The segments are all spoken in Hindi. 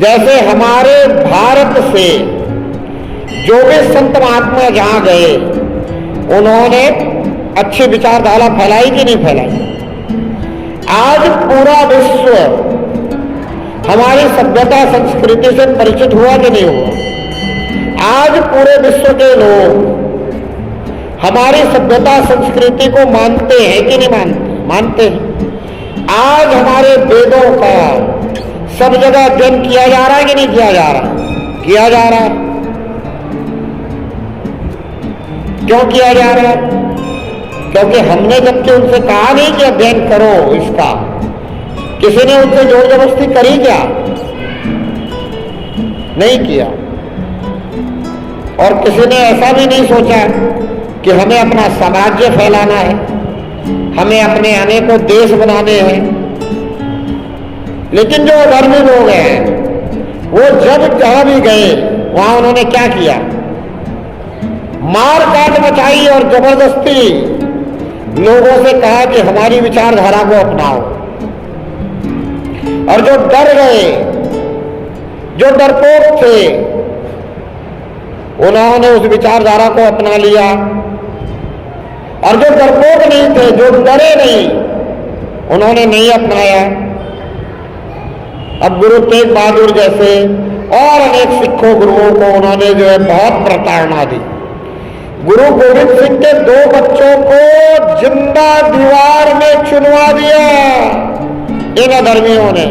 जैसे हमारे भारत से जो भी संत महात्मा जहां गए उन्होंने अच्छी विचारधारा फैलाई कि नहीं फैलाई। आज पूरा विश्व हमारी सभ्यता संस्कृति से परिचित हुआ कि नहीं हुआ। आज पूरे विश्व के लोग हमारी सभ्यता संस्कृति को मानते हैं कि नहीं मानते? मानते हैं। आज हमारे वेदों का सब जगह अध्ययन किया जा रहा है कि नहीं किया जा रहा? किया जा रहा है। क्यों किया जा रहा है? क्योंकि हमने जबकि उनसे कहा नहीं कि अध्ययन करो इसका, किसी ने उनसे जोर जबरदस्ती करी क्या? नहीं किया। और किसी ने ऐसा भी नहीं सोचा कि हमें अपना साम्राज्य फैलाना है, हमें अपने अनेकों देश बनाने हैं। लेकिन जो अधर्मी लोग हैं वो जब जहां भी गए वहां उन्होंने क्या किया? मार काट मचाई और जबरदस्ती लोगों से कहा कि हमारी विचारधारा को अपनाओ। और जो डर गए, जो डरपोक थे, उन्होंने उस विचारधारा को अपना लिया। और जो डरपोक नहीं थे, जो डरे नहीं, उन्होंने नहीं अपनाया। अब गुरु तेग बहादुर जैसे और अनेक सिखों गुरुओं को उन्होंने जो है बहुत प्रताड़ना दी। गुरु गोविंद सिंह के 2 बच्चों को जिंदा दीवार में चुनवा दिया इन अधर्मियों ने।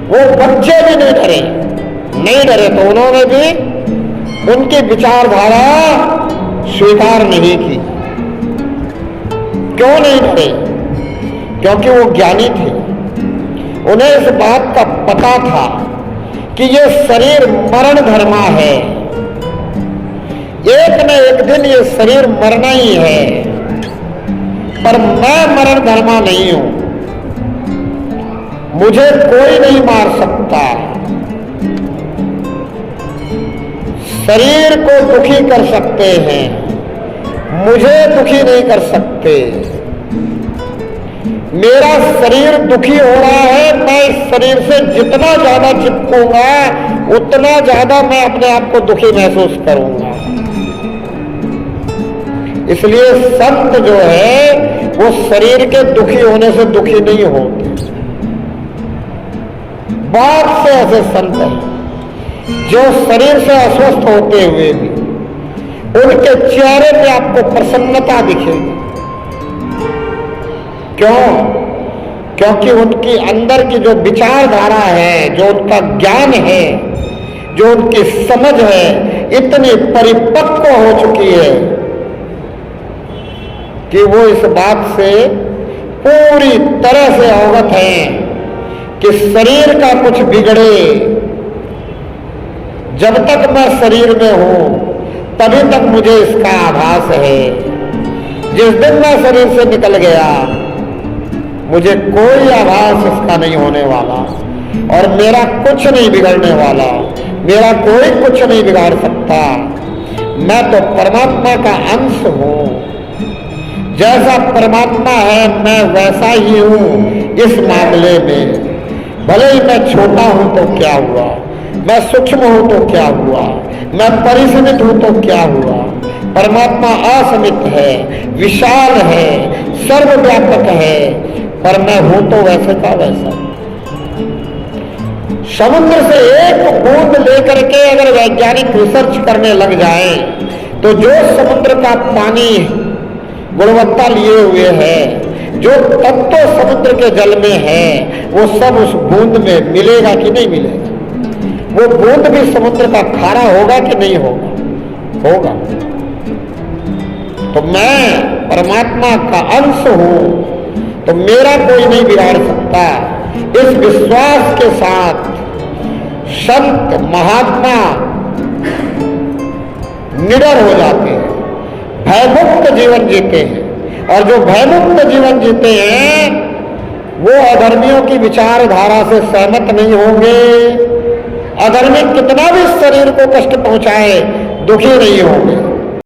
वो बच्चे भी नहीं डरे तो उन्होंने भी उनकी विचारधारा स्वीकार नहीं की। क्यों नहीं डरे? क्योंकि वो ज्ञानी थे। उन्हें इस बात का पता था कि ये शरीर मरण धर्मा है, एक न एक दिन ये शरीर मरना ही है। पर मैं मरण धर्मा नहीं हूं, मुझे कोई नहीं मार सकता। शरीर को दुखी कर सकते हैं, मुझे दुखी नहीं कर सकते। मेरा शरीर दुखी हो रहा है, मैं इस शरीर से जितना ज्यादा चिपकूंगा उतना ज्यादा मैं अपने आप को दुखी महसूस करूंगा। इसलिए संत जो है वो शरीर के दुखी होने से दुखी नहीं होते। बहुत से ऐसे संत हैं जो शरीर से अस्वस्थ होते हुए भी उनके चेहरे पे आपको प्रसन्नता दिखेगी। क्यों? क्योंकि उनकी अंदर की जो विचारधारा है, जो उनका ज्ञान है, जो उनकी समझ है, इतनी परिपक्व हो चुकी है कि वो इस बात से पूरी तरह से अवगत हैं कि शरीर का कुछ बिगड़े, जब तक मैं शरीर में हूं तभी तक मुझे इसका आभास है। जिस दिन मैं शरीर से निकल गया मुझे कोई आभास इसका नहीं होने वाला और मेरा कुछ नहीं बिगड़ने वाला, मेरा कोई कुछ नहीं बिगाड़ सकता। मैं तो परमात्मा का अंश हूं। जैसा परमात्मा है मैं वैसा ही हूं इस मामले में। भले ही मैं छोटा हूं तो क्या हुआ, मैं सूक्ष्म हूं तो क्या हुआ, मैं परिसीमित हूं तो क्या हुआ। परमात्मा असीमित है, विशाल है, सर्वव्यापक है, पर मैं हूं तो वैसे का वैसा। समुद्र से एक बूंद लेकर के अगर वैज्ञानिक रिसर्च करने लग जाए तो जो समुद्र का पानी गुणवत्ता लिए हुए है, जो तत्व समुद्र के जल में है, वो सब उस बूंद में मिलेगा कि नहीं मिलेगा? वो बूंद भी समुद्र का खारा होगा कि नहीं होगा? होगा। तो मैं परमात्मा का अंश हूं तो मेरा कोई नहीं बिगाड़ सकता। इस विश्वास के साथ संत महात्मा निडर हो जाते हैं, भयमुक्त जीवन जीते हैं। और जो भयमुक्त जीवन जीते हैं वो अधर्मियों की विचारधारा से सहमत नहीं होंगे। अधर्मी कितना भी शरीर को कष्ट पहुंचाए दुखी नहीं होंगे।